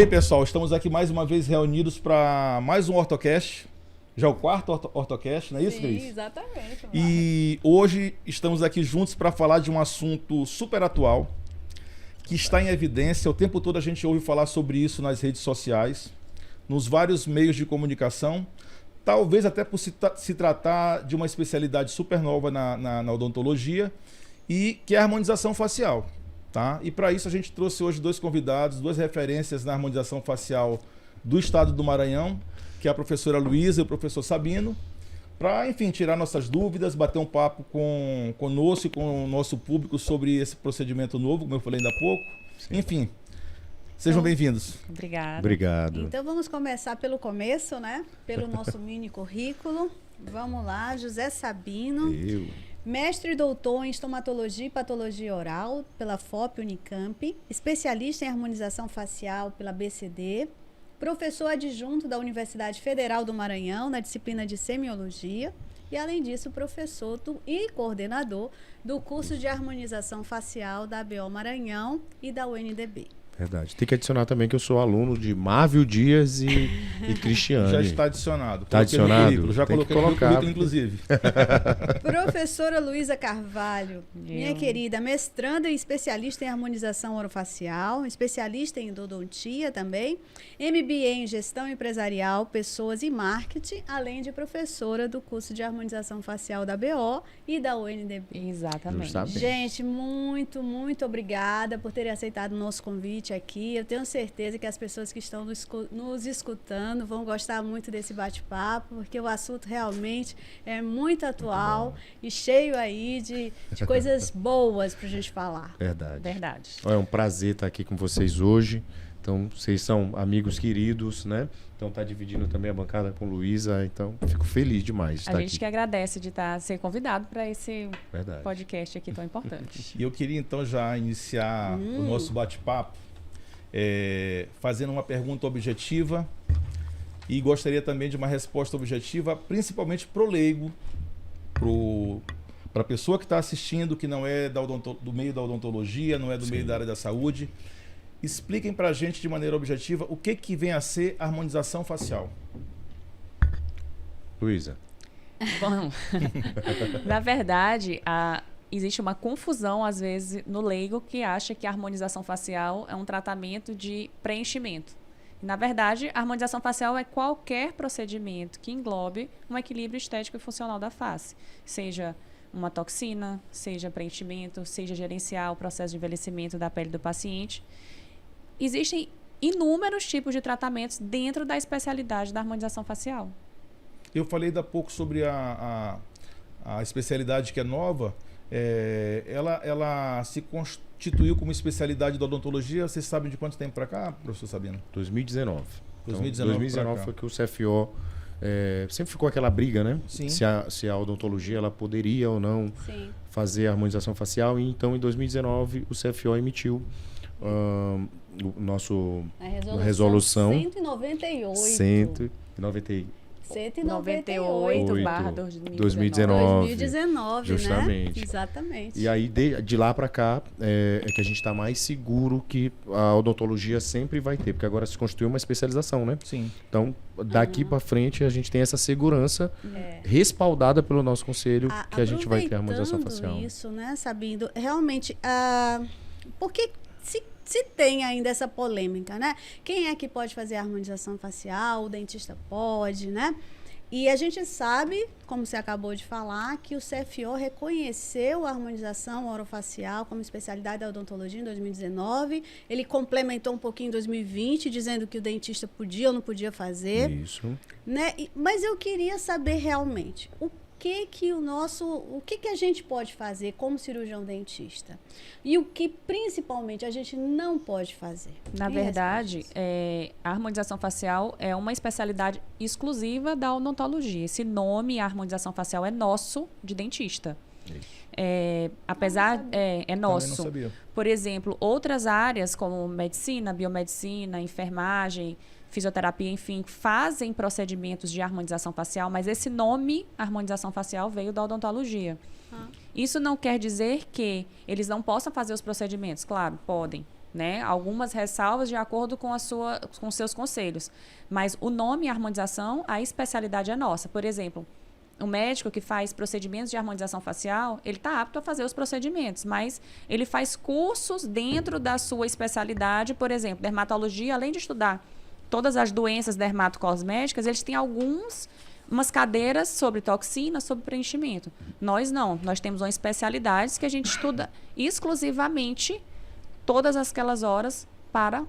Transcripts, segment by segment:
Bem, pessoal, estamos aqui mais uma vez reunidos para mais um OrtoCast. Já é o quarto OrtoCast, não é isso, Cris? Sim, exatamente. E hoje estamos aqui juntos para falar de um assunto super atual, que está em evidência. O tempo todo a gente ouve falar sobre isso nas redes sociais, nos vários meios de comunicação, talvez até por se tratar de uma especialidade super nova na odontologia, e que é a harmonização facial. Tá? E para isso a gente trouxe hoje dois convidados, duas referências na harmonização facial do estado do Maranhão, que é a professora Luísa e o professor Sabino, para, enfim, tirar nossas dúvidas, bater um papo conosco e com o nosso público sobre esse procedimento novo, como eu falei ainda há pouco. Sim. Enfim, sejam bem-vindos. Obrigada. Obrigado. Então vamos começar pelo começo, né? Pelo nosso mini currículo. Vamos lá, José Sabino. Mestre e doutor em estomatologia e patologia oral pela FOP Unicamp, especialista em harmonização facial pela BCD, professor adjunto da Universidade Federal do Maranhão na disciplina de semiologia e, além disso, professor e coordenador do curso de harmonização facial da ABO Maranhão e da UNDB. Verdade. Tem que adicionar também que eu sou aluno de Mávio Dias e Cristiane. Já está adicionado. Está adicionado? Já coloquei no currículo, inclusive. Professora Luísa Carvalho, minha querida, mestranda e especialista em harmonização orofacial, especialista em endodontia também, MBA em gestão empresarial, pessoas e marketing, além de professora do curso de harmonização facial da BO e da UNDB. Exatamente. Justamente. Gente, muito, muito obrigada por terem aceitado o nosso convite aqui. Eu tenho certeza que as pessoas que estão nos escutando vão gostar muito desse bate-papo, porque o assunto realmente é muito atual e cheio aí de coisas boas para a gente falar. Verdade. É um prazer estar aqui com vocês hoje. Então, vocês são amigos queridos, né? Então, tá dividindo também a bancada com Luísa. Então, fico feliz demais de estar aqui. A gente que agradece de ser convidado para esse Verdade. podcast aqui tão importante. E eu queria, então, já iniciar o nosso bate-papo fazendo uma pergunta objetiva e gostaria também de uma resposta objetiva, principalmente para o leigo, para a pessoa que está assistindo, que não é do meio da odontologia, não é do meio da área da saúde. Expliquem para a gente de maneira objetiva o que vem a ser harmonização facial. Luísa. Bom, na verdade, existe uma confusão, às vezes, no leigo que acha que a harmonização facial é um tratamento de preenchimento. Na verdade, a harmonização facial é qualquer procedimento que englobe um equilíbrio estético e funcional da face, seja uma toxina, seja preenchimento, seja gerenciar o processo de envelhecimento da pele do paciente. Existem inúmeros tipos de tratamentos dentro da especialidade da harmonização facial. Eu falei há pouco sobre a especialidade que é nova. Ela se constituiu como especialidade da odontologia. Vocês sabem de quanto tempo para cá, professor Sabino? 2019. 2019 foi que o CFO sempre ficou aquela briga, né? Sim. Se a odontologia ela poderia ou não fazer a harmonização facial. E então, em 2019, o CFO emitiu a resolução 198. 198/2019. Justamente. Né? Exatamente. E aí, de lá para cá, é que a gente está mais seguro que a odontologia sempre vai ter, porque agora se constituiu uma especialização, né? Sim. Então, daqui para frente, a gente tem essa segurança respaldada pelo nosso conselho que a gente vai ter a harmonização facial. Isso, né, Sabino? Realmente, porque se tem ainda essa polêmica, né? Quem é que pode fazer a harmonização facial? O dentista pode, né? E a gente sabe, como você acabou de falar, que o CFO reconheceu a harmonização orofacial como especialidade da odontologia em 2019. Ele complementou um pouquinho em 2020, dizendo que o dentista podia ou não podia fazer. Isso. Né? Mas eu queria saber realmente o que a gente pode fazer como cirurgião dentista e o que principalmente a gente não pode fazer. Na verdade, a harmonização facial é uma especialidade exclusiva da odontologia. Esse nome, a harmonização facial, é nosso de dentista. Apesar é nosso. Por exemplo, outras áreas como medicina, biomedicina, enfermagem, fisioterapia, enfim, fazem procedimentos de harmonização facial, mas esse nome, harmonização facial, veio da odontologia. Isso não quer dizer que eles não possam fazer os procedimentos. Claro, podem. né? Algumas ressalvas de acordo com com seus conselhos. Mas o nome harmonização, a especialidade é nossa. Por exemplo, o médico que faz procedimentos de harmonização facial, ele está apto a fazer os procedimentos, mas ele faz cursos dentro da sua especialidade. Por exemplo, dermatologia, além de estudar todas as doenças dermatocosméticas, eles têm umas cadeiras sobre toxina, sobre preenchimento. Nós não. Nós temos uma especialidade que a gente estuda exclusivamente todas aquelas horas para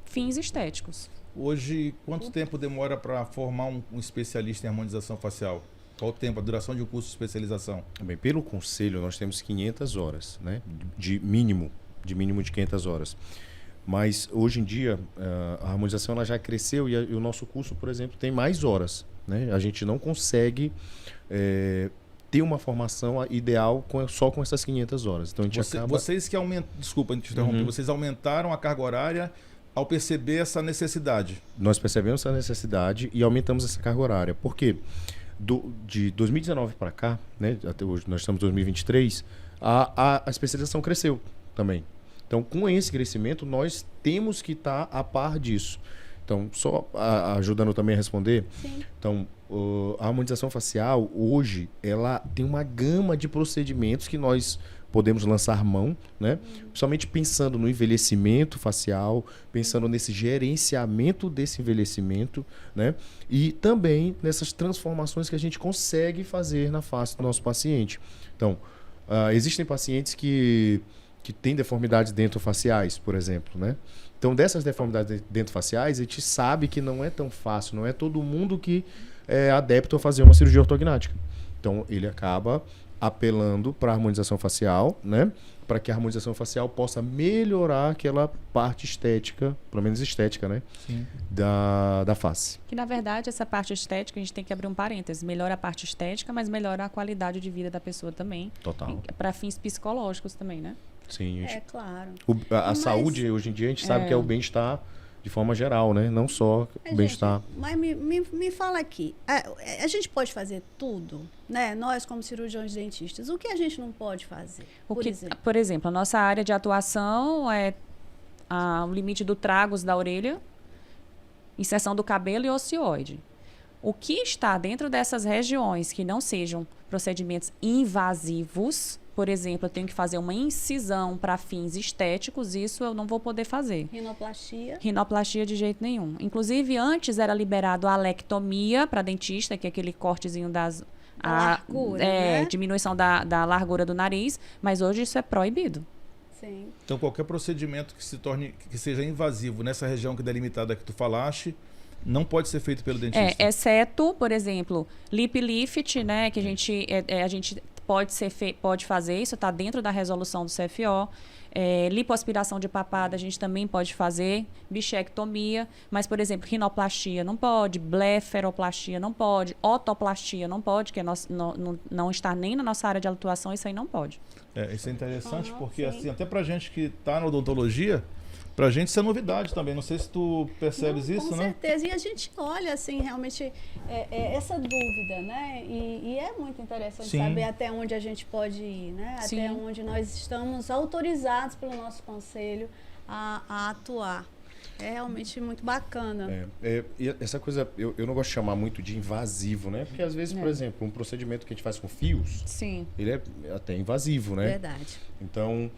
fins estéticos. Hoje, quanto tempo demora para formar um especialista em harmonização facial? Qual o tempo, a duração de um curso de especialização? Bem, pelo conselho, nós temos 500 horas, né? De mínimo de 500 horas. Mas, hoje em dia, a harmonização ela já cresceu e o nosso curso, por exemplo, tem mais horas, né? A gente não consegue ter uma formação ideal só com essas 500 horas. Então, a gente acaba... Vocês que aumentam... Desculpa te interromper. Vocês aumentaram a carga horária ao perceber essa necessidade? Nós percebemos essa necessidade e aumentamos essa carga horária. Por quê? De 2019 para cá, né, até hoje, nós estamos em 2023, a especialização cresceu também. Então, com esse crescimento, nós temos que estar a par disso. Então, só ajudando também a responder. Sim. Então, a harmonização facial, hoje, ela tem uma gama de procedimentos que nós podemos lançar mão, né? Principalmente pensando no envelhecimento facial, pensando nesse gerenciamento desse envelhecimento, né? E também nessas transformações que a gente consegue fazer na face do nosso paciente. Então, existem pacientes que têm deformidades dentofaciais, por exemplo, né? Então, dessas deformidades dentofaciais, a gente sabe que não é tão fácil, não é todo mundo que é adepto a fazer uma cirurgia ortognática. Então, ele acaba apelando para a harmonização facial, né? Para que a harmonização facial possa melhorar aquela parte estética, pelo menos estética, né? Sim. Da face. Que, na verdade, essa parte estética, a gente tem que abrir um parênteses. Melhora a parte estética, mas melhora a qualidade de vida da pessoa também. Total. Para fins psicológicos também, né? Sim. Claro. A saúde, hoje em dia, a gente sabe que é o bem-estar de forma geral, né? Não só bem-estar. Mas me fala aqui, a gente pode fazer tudo, né? Nós, como cirurgiões dentistas, o que a gente não pode fazer? Por exemplo, a nossa área de atuação é o limite do tragos da orelha, inserção do cabelo e ocioide. O que está dentro dessas regiões que não sejam procedimentos invasivos, por exemplo, eu tenho que fazer uma incisão para fins estéticos, isso eu não vou poder fazer. Rinoplastia? Rinoplastia de jeito nenhum. Inclusive, antes era liberado a alectomia para dentista, que é aquele cortezinho largura, né? Diminuição da largura do nariz, mas hoje isso é proibido. Sim. Então, qualquer procedimento que seja invasivo nessa região que delimitada que tu falaste, não pode ser feito pelo dentista. Exceto, por exemplo, lip lift, né, que a gente pode fazer, isso está dentro da resolução do CFO. Lipoaspiração de papada a gente também pode fazer, bichectomia, mas, por exemplo, rinoplastia não pode, blefaroplastia não pode, otoplastia não pode, que não está nem na nossa área de atuação, isso aí não pode. Isso é interessante porque, assim, até pra gente que está na odontologia, pra gente isso é novidade também. Não sei se tu percebes isso, né? Com certeza. E a gente olha, assim, realmente essa dúvida, né? E é muito interessante saber até onde a gente pode ir, né? Sim. Até onde nós estamos autorizados pelo nosso conselho a atuar. É realmente muito bacana. E essa coisa, eu não gosto de chamar muito de invasivo, né? Porque às vezes, por exemplo, um procedimento que a gente faz com fios, Sim. ele é até invasivo, né? Verdade. Então,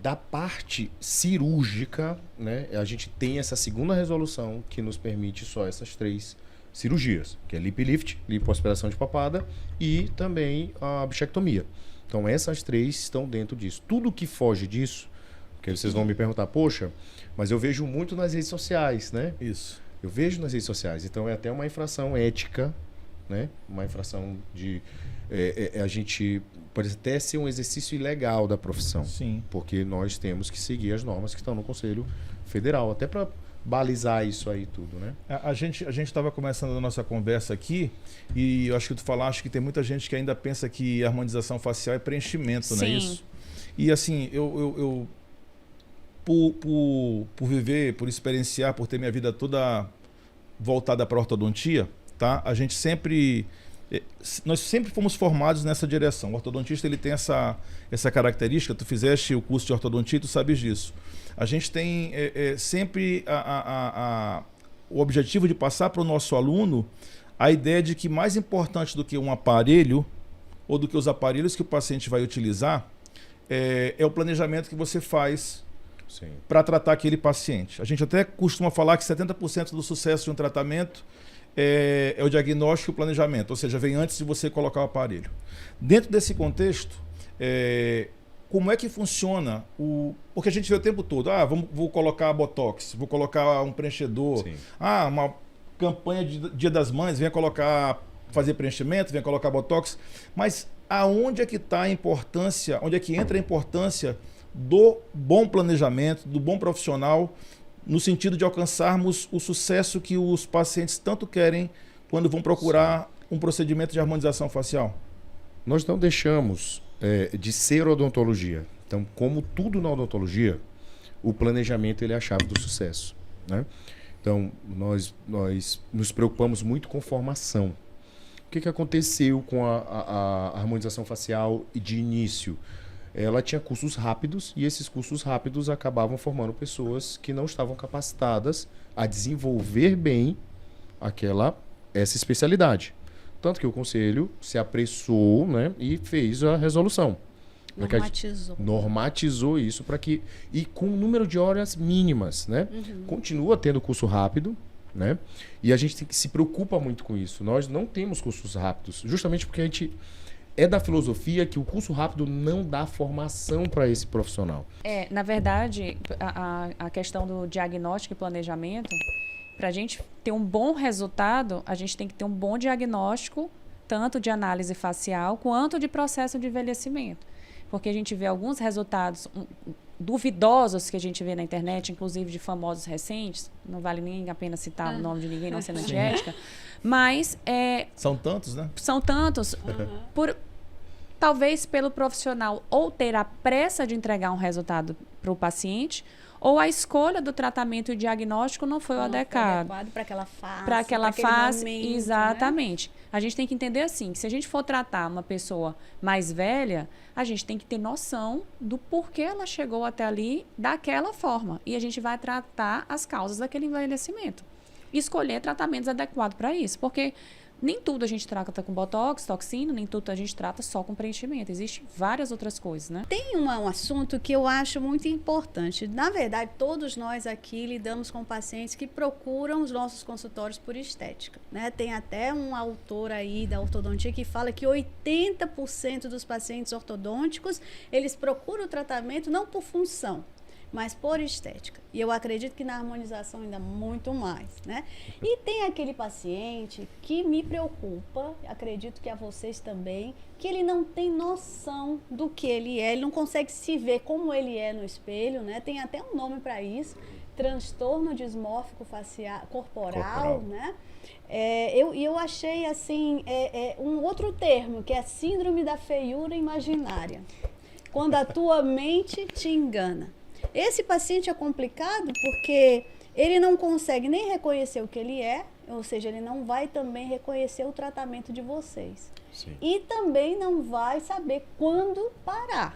da parte cirúrgica, né, a gente tem essa segunda resolução que nos permite só essas 3 cirurgias, que é lip lift, lipoaspiração de papada e também a bichectomia. Então, essas 3 estão dentro disso. Tudo que foge disso, porque vocês vão me perguntar, poxa, mas eu vejo muito nas redes sociais, né? Isso. Eu vejo nas redes sociais. Então, é até uma infração ética, né? Uma infração de... a gente pode até ser um exercício ilegal da profissão. Sim. Porque nós temos que seguir as normas que estão no Conselho Federal, até para balizar isso aí tudo, né? A gente estava começando a nossa conversa aqui e eu acho que tu falaste que tem muita gente que ainda pensa que harmonização facial é preenchimento, não é isso? E assim, eu por viver, por experienciar, por ter minha vida toda voltada para a ortodontia, tá? A gente sempre nós sempre fomos formados nessa direção. O ortodontista ele tem essa característica. Tu fizeste o curso de ortodontia, tu sabes disso. A gente tem sempre o objetivo de passar para o nosso aluno a ideia de que mais importante do que um aparelho ou do que os aparelhos que o paciente vai utilizar é o planejamento que você faz para tratar aquele paciente. A gente até costuma falar que 70% do sucesso de um tratamento é o diagnóstico e o planejamento, ou seja, vem antes de você colocar o aparelho. Dentro desse contexto, como é que funciona porque a gente vê o tempo todo, vou colocar botox, vou colocar um preenchedor, uma campanha de Dia das Mães, fazer preenchimento, venha colocar botox, mas aonde é que está a importância, onde é que entra a importância do bom planejamento, do bom profissional, no sentido de alcançarmos o sucesso que os pacientes tanto querem quando vão procurar um procedimento de harmonização facial? Nós não deixamos de ser odontologia. Então, como tudo na odontologia, o planejamento ele é a chave do sucesso, né? Então, nós nos preocupamos muito com formação. O que aconteceu com a harmonização facial de início? Ela tinha cursos rápidos e esses cursos rápidos acabavam formando pessoas que não estavam capacitadas a desenvolver bem essa especialidade. Tanto que o conselho se apressou, né, e fez a resolução. Normatizou isso para que... E com um número de horas mínimas, né? Continua tendo curso rápido, né? E a gente se preocupa muito com isso. Nós não temos cursos rápidos, justamente porque a gente é da filosofia que o curso rápido não dá formação para esse profissional. Na verdade, a questão do diagnóstico e planejamento, para a gente ter um bom resultado, a gente tem que ter um bom diagnóstico, tanto de análise facial quanto de processo de envelhecimento. Porque a gente vê alguns resultados duvidosos que a gente vê na internet, inclusive de famosos recentes, não vale nem a pena citar o nome de ninguém, não sendo antiética, mas... São tantos, né? São tantos. Talvez pelo profissional ou ter a pressa de entregar um resultado para o paciente, ou a escolha do tratamento e diagnóstico não foi o adequado. Para aquela fase. Para aquela fase, momento, exatamente. Né? A gente tem que entender assim, que se a gente for tratar uma pessoa mais velha, a gente tem que ter noção do porquê ela chegou até ali daquela forma. E a gente vai tratar as causas daquele envelhecimento. E escolher tratamentos adequados para isso. Porque nem tudo a gente trata com botox, toxina, nem tudo a gente trata só com preenchimento. Existem várias outras coisas, né? Tem um assunto que eu acho muito importante. Na verdade, todos nós aqui lidamos com pacientes que procuram os nossos consultórios por estética, né? Tem até um autor aí da ortodontia que fala que 80% dos pacientes ortodônticos, eles procuram o tratamento não por função, mas por estética. E eu acredito que na harmonização ainda muito mais, né? E tem aquele paciente que me preocupa, acredito que a vocês também, que ele não tem noção do que ele é, ele não consegue se ver como ele é no espelho, né? Tem até um nome para isso, transtorno dismórfico facial, corporal, né? Eu achei, assim, um outro termo, que é a síndrome da feiura imaginária. Quando a tua mente te engana. Esse paciente é complicado porque ele não consegue nem reconhecer o que ele é, ou seja, ele não vai também reconhecer o tratamento de vocês. Sim. E também não vai saber quando parar.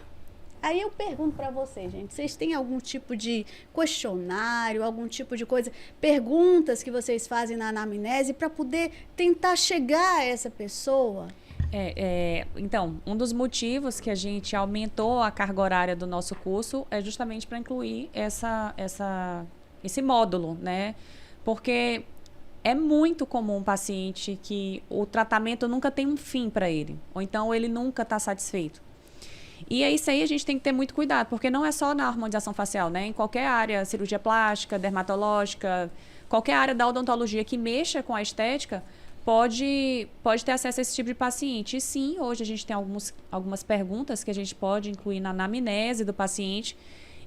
Aí eu pergunto para vocês, gente, vocês têm algum tipo de questionário, algum tipo de coisa, perguntas que vocês fazem na anamnese para poder tentar chegar a essa pessoa? Então, um dos motivos que a gente aumentou a carga horária do nosso curso é justamente para incluir esse módulo, né? Porque é muito comum um paciente que o tratamento nunca tem um fim para ele, ou então ele nunca está satisfeito. E é isso aí, a gente tem que ter muito cuidado, porque não é só na harmonização facial, né? Em qualquer área, cirurgia plástica, dermatológica, qualquer área da odontologia que mexa com a estética, pode ter acesso a esse tipo de paciente. E sim, hoje a gente tem algumas perguntas que a gente pode incluir na anamnese do paciente,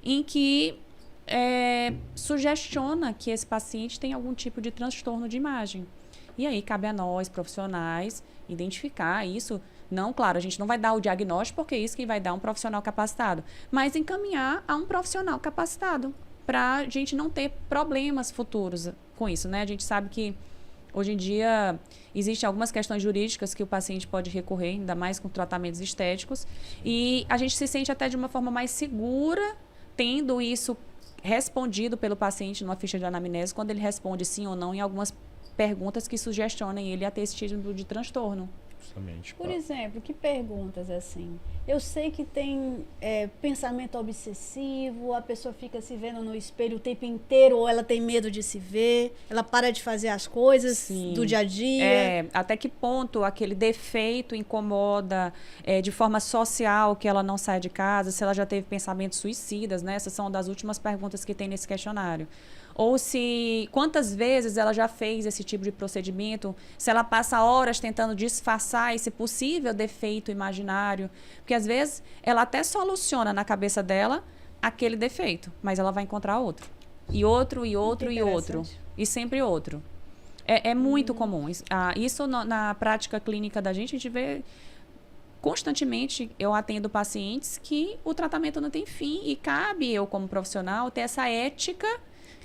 em que sugestiona que esse paciente tem algum tipo de transtorno de imagem. E aí cabe a nós, profissionais, identificar isso. Não, claro, a gente não vai dar o diagnóstico, porque é isso que vai dar um profissional capacitado, mas encaminhar a um profissional capacitado, para a gente não ter problemas futuros com isso, né? A gente sabe que Hoje em dia, existem algumas questões jurídicas que o paciente pode recorrer, ainda mais com tratamentos estéticos, e a gente se sente até de uma forma mais segura, tendo isso respondido pelo paciente numa ficha de anamnese, quando ele responde sim ou não em algumas perguntas que sugestionem ele a ter esse tipo de transtorno. Justamente. Por exemplo, que perguntas assim? Eu sei que tem pensamento obsessivo, a pessoa fica se vendo no espelho o tempo inteiro, ou ela tem medo de se ver, ela para de fazer as coisas Sim. do dia a dia. Até que ponto aquele defeito incomoda de forma social que ela não sai de casa, se ela já teve pensamentos suicidas, né? Essas são das últimas perguntas que tem nesse questionário. Ou se quantas vezes ela já fez esse tipo de procedimento, se ela passa horas tentando disfarçar esse possível defeito imaginário, porque às vezes ela até soluciona na cabeça dela aquele defeito, mas ela vai encontrar outro. E outro, e outro, e outro. E sempre outro. É muito comum. Isso na prática clínica da gente, a gente vê constantemente. Eu atendo pacientes que o tratamento não tem fim e cabe eu, como profissional, ter essa ética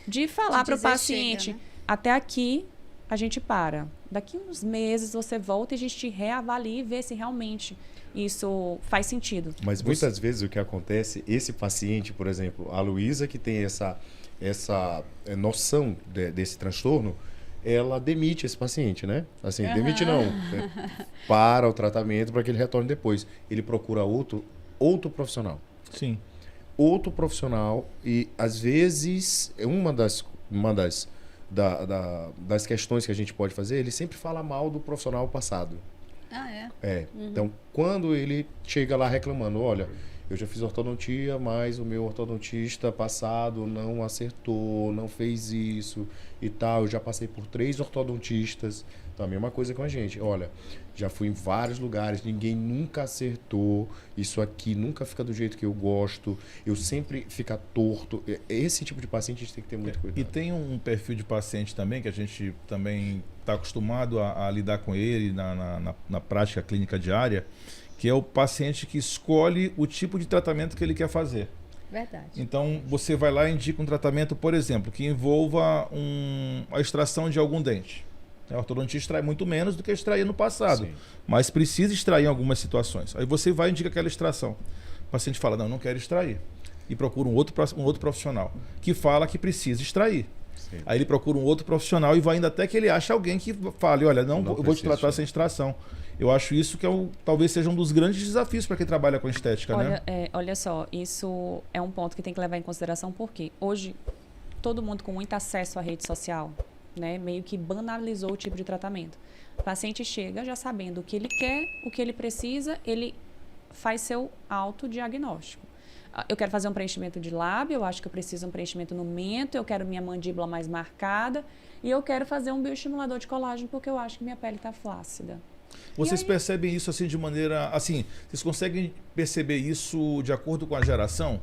de falar para o paciente, chega, né? Até aqui a gente para. Daqui uns meses você volta e a gente reavalia e vê se realmente isso faz sentido. Mas muitas vezes o que acontece, esse paciente, por exemplo, a Luísa, que tem essa noção desse transtorno, ela demite esse paciente, né? Assim, demite não. Para o tratamento para que ele retorne depois. Ele procura outro profissional. Sim. Outro profissional, e às vezes uma das questões que a gente pode fazer, ele sempre fala mal do profissional passado. Uhum. Então, quando ele chega lá reclamando, olha, eu já fiz ortodontia, mas o meu ortodontista passado não acertou, não fez isso e tal, eu já passei por 3 ortodontistas. Então, a mesma coisa com a gente. Olha, já fui em vários lugares, ninguém nunca acertou, isso aqui nunca fica do jeito que eu gosto, eu sempre fica torto. Esse tipo de paciente a gente tem que ter muito cuidado. E tem um perfil de paciente também, que a gente também está acostumado a lidar com ele na prática clínica diária, que é o paciente que escolhe o tipo de tratamento que ele quer fazer. Verdade. Então, você vai lá e indica um tratamento, por exemplo, que envolva a extração de algum dente. A ortodontia extrai muito menos do que extraía no passado, mas precisa extrair em algumas situações. Aí você vai e indica aquela extração. O paciente fala, não quero extrair. E procura um outro profissional que fala que precisa extrair. Sim. Aí ele procura um outro profissional e vai ainda até que ele ache alguém que fale, olha, eu vou te tratar sem extração. Eu acho isso que talvez seja um dos grandes desafios para quem trabalha com estética, né? Olha só, isso é um ponto que tem que levar em consideração, porque hoje todo mundo com muito acesso à rede social, né, meio que banalizou o tipo de tratamento. O paciente chega já sabendo o que ele quer, o que ele precisa, ele faz seu autodiagnóstico. Eu quero fazer um preenchimento de lábio, eu acho que eu preciso de um preenchimento no mento, eu quero minha mandíbula mais marcada e eu quero fazer um bioestimulador de colágeno porque eu acho que minha pele está flácida. Vocês percebem isso assim de maneira... Assim, vocês conseguem perceber isso de acordo com a geração?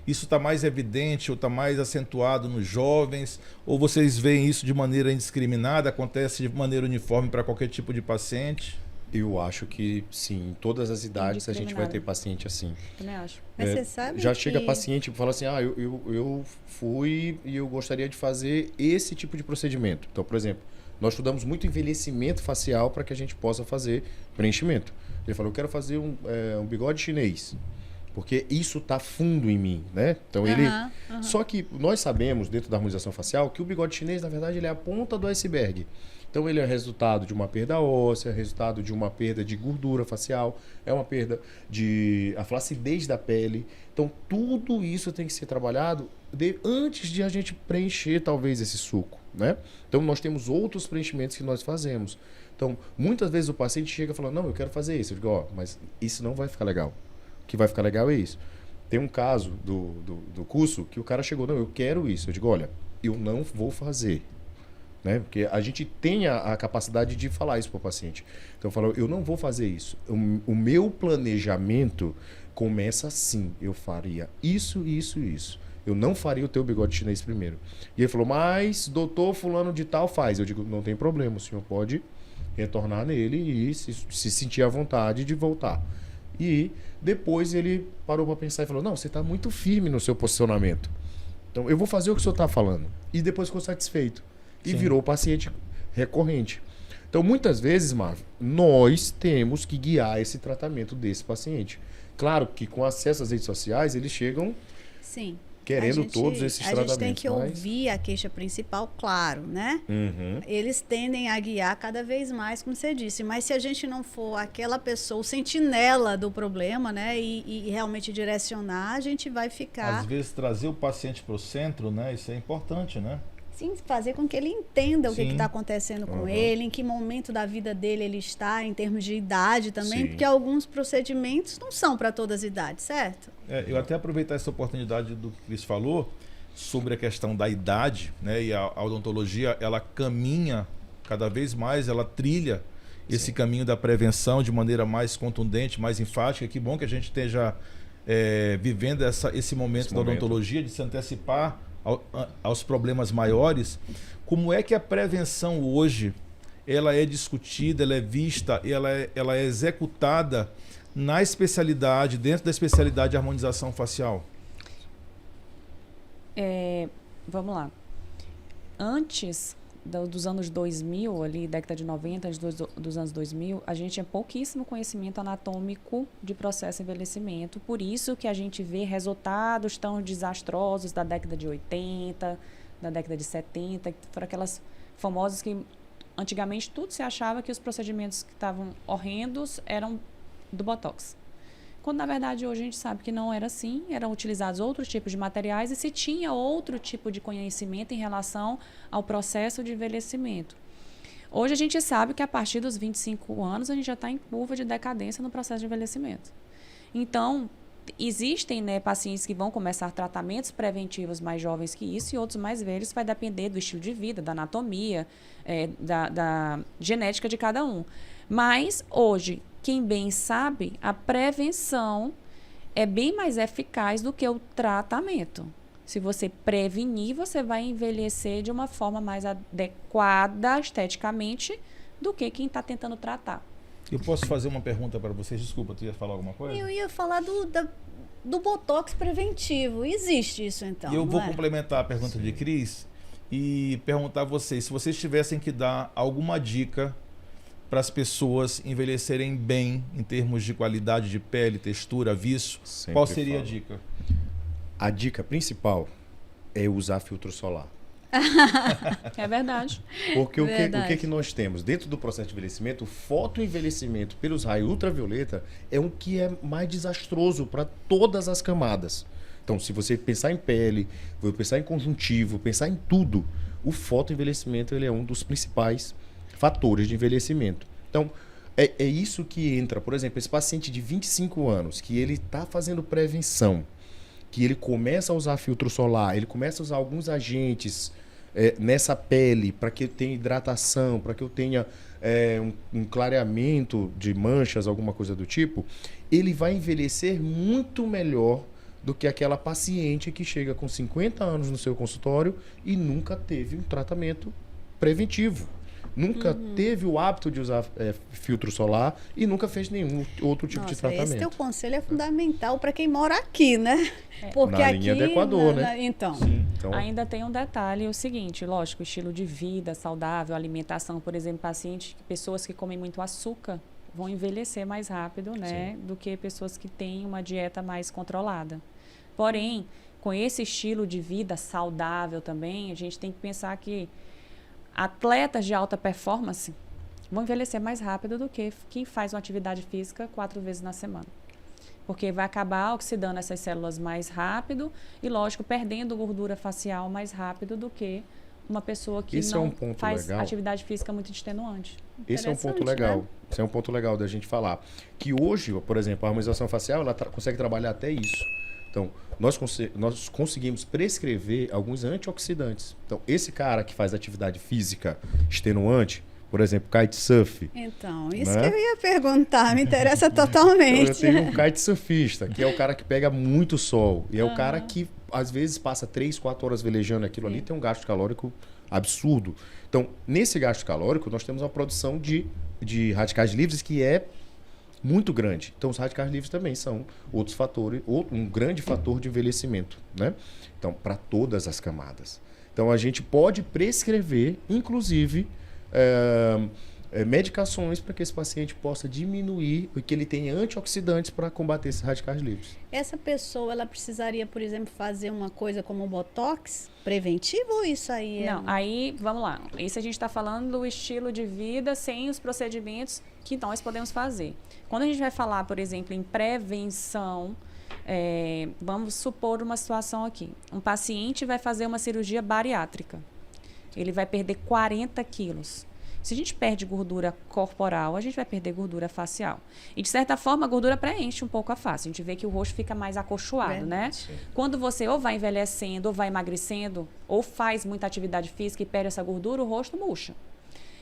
Isso está mais evidente ou está mais acentuado nos jovens? Ou vocês veem isso de maneira indiscriminada? Acontece de maneira uniforme para qualquer tipo de paciente? Eu acho que sim, em todas as idades a gente vai ter paciente assim. Também acho. Mas você sabe já chega paciente e fala assim, eu fui e eu gostaria de fazer esse tipo de procedimento. Então, por exemplo, nós estudamos muito envelhecimento facial para que a gente possa fazer preenchimento. Ele falou, eu quero fazer um bigode chinês, porque isso está fundo em mim, né? Então Só que nós sabemos, dentro da harmonização facial, que o bigode chinês, na verdade, ele é a ponta do iceberg. Então, ele é resultado de uma perda óssea, resultado de uma perda de gordura facial, é uma perda a flacidez da pele. Então, tudo isso tem que ser trabalhado antes de a gente preencher, talvez, esse suco, né? Então, nós temos outros preenchimentos que nós fazemos. Então, muitas vezes o paciente chega falando, não, eu quero fazer isso. Eu digo, mas isso não vai ficar legal. O que vai ficar legal é isso. Tem um caso do curso que o cara chegou, não, eu quero isso. Eu digo, olha, eu não vou fazer. Né? Porque a gente tem a capacidade de falar isso para o paciente. Então eu falo, eu não vou fazer isso. O meu planejamento começa assim. Eu faria isso, isso, isso. Eu não faria o teu bigode chinês primeiro. E ele falou, mas doutor fulano de tal faz. Eu digo, não tem problema, o senhor pode retornar nele e se sentir à vontade de voltar. E depois ele parou para pensar e falou, não, você está muito firme no seu posicionamento. Então eu vou fazer o que o senhor está falando. E depois ficou satisfeito. E virou o paciente recorrente. Então, muitas vezes, Marvin, nós temos que guiar esse tratamento desse paciente. Claro que com acesso às redes sociais, eles chegam Sim. querendo todos esses tratamentos. A gente tem que ouvir a queixa principal, claro, né? Eles tendem a guiar cada vez mais, como você disse. Mas se a gente não for aquela pessoa, o sentinela do problema, né? E realmente direcionar, a gente vai ficar... Às vezes trazer o paciente para o centro, né? Isso é importante, né? Sim, fazer com que ele entenda o que Sim. está acontecendo com ele, em que momento da vida dele ele está, em termos de idade também, Sim. porque alguns procedimentos não são para todas as idades, certo? Eu até aproveitar essa oportunidade do que o Cris falou sobre a questão da idade, né? E a odontologia, ela caminha cada vez mais, ela trilha esse caminho da prevenção de maneira mais contundente, mais enfática. Que bom que a gente esteja vivendo esse momento da odontologia, de se antecipar aos problemas maiores. Como é que a prevenção hoje ela é discutida, ela é vista, ela é executada na especialidade, dentro da especialidade de harmonização facial? Vamos lá. Antes dos anos 2000, ali, década de 90, dos anos 2000, a gente tinha pouquíssimo conhecimento anatômico de processo de envelhecimento. Por isso que a gente vê resultados tão desastrosos da década de 80, da década de 70, que foram aquelas famosas que antigamente tudo se achava que os procedimentos que estavam horrendos eram do Botox. Quando, na verdade, hoje a gente sabe que não era assim, eram utilizados outros tipos de materiais e se tinha outro tipo de conhecimento em relação ao processo de envelhecimento. Hoje a gente sabe que a partir dos 25 anos a gente já está em curva de decadência no processo de envelhecimento. Então, existem, né, pacientes que vão começar tratamentos preventivos mais jovens que isso e outros mais velhos, vai depender do estilo de vida, da anatomia, da genética de cada um. Mas, hoje, quem bem sabe, a prevenção é bem mais eficaz do que o tratamento. Se você prevenir, você vai envelhecer de uma forma mais adequada esteticamente do que quem está tentando tratar. Eu posso fazer uma pergunta para vocês? Desculpa, tu ia falar alguma coisa? Eu ia falar do Botox preventivo. Existe isso, então? E eu vou não é? complementar a pergunta de Cris e perguntar a vocês, se vocês tivessem que dar alguma dica para as pessoas envelhecerem bem em termos de qualidade de pele, textura, viço, Sempre qual seria falo. a dica? A dica principal é usar filtro solar. É verdade. Porque Verdade. o que nós temos? Dentro do processo de envelhecimento, o fotoenvelhecimento pelos raios ultravioleta é um que é mais desastroso para todas as camadas. Então, se você pensar em pele, pensar em conjuntivo, pensar em tudo, o fotoenvelhecimento ele é um dos principais fatores de envelhecimento. Então, é isso que entra. Por exemplo, esse paciente de 25 anos, que ele está fazendo prevenção, que ele começa a usar filtro solar, ele começa a usar alguns agentes nessa pele para que eu tenha hidratação, para que eu tenha um clareamento de manchas, alguma coisa do tipo, ele vai envelhecer muito melhor do que aquela paciente que chega com 50 anos no seu consultório e nunca teve um tratamento preventivo. Nunca teve o hábito de usar filtro solar e nunca fez nenhum outro tipo de tratamento. Esse teu conselho é fundamental para quem mora aqui, né? Porque Na aqui, linha do Equador, né? Então, Então, Ainda tem um detalhe, o seguinte, lógico, estilo de vida saudável, alimentação, por exemplo, pessoas que comem muito açúcar vão envelhecer mais rápido, né, do que pessoas que têm uma dieta mais controlada. Porém, com esse estilo de vida saudável também, a gente tem que pensar que atletas de alta performance vão envelhecer mais rápido do que quem faz uma atividade física 4 vezes na semana. Porque vai acabar oxidando essas células mais rápido e, lógico, perdendo gordura facial mais rápido do que uma pessoa que Esse é não um ponto faz legal. atividade física muito extenuante. esse é um ponto Interessante, legal. né? Esse é um ponto legal da gente falar. Que hoje, por exemplo, a harmonização facial ela consegue trabalhar até isso. Então, nós conseguimos prescrever alguns antioxidantes. Então, esse cara que faz atividade física extenuante, por exemplo, kitesurf. Então, isso Né? que eu ia perguntar, me interessa Então, totalmente. eu tenho um kitesurfista, que é o cara que pega muito sol. E é o cara que, às vezes, passa 3, 4 horas velejando aquilo ali, tem um gasto calórico absurdo. Então, nesse gasto calórico, nós temos uma produção de radicais livres que é muito grande. Então, os radicais livres também são outros fatores, um grande fator de envelhecimento, né? Então, para todas as camadas. Então, a gente pode prescrever, inclusive, medicações para que esse paciente possa diminuir e que ele tenha antioxidantes para combater esses radicais livres. Essa pessoa, ela precisaria, por exemplo, fazer uma coisa como botox preventivo ou isso aí Não, aí, vamos lá. Isso a gente está falando do estilo de vida sem os procedimentos que nós podemos fazer. Quando a gente vai falar, por exemplo, em prevenção, vamos supor uma situação aqui. Um paciente vai fazer uma cirurgia bariátrica. Ele vai perder 40 quilos. Se a gente perde gordura corporal, a gente vai perder gordura facial. E, de certa forma, a gordura preenche um pouco a face. A gente vê que o rosto fica mais acolchoado, né? Quando você ou vai envelhecendo, ou vai emagrecendo, ou faz muita atividade física e perde essa gordura, o rosto murcha.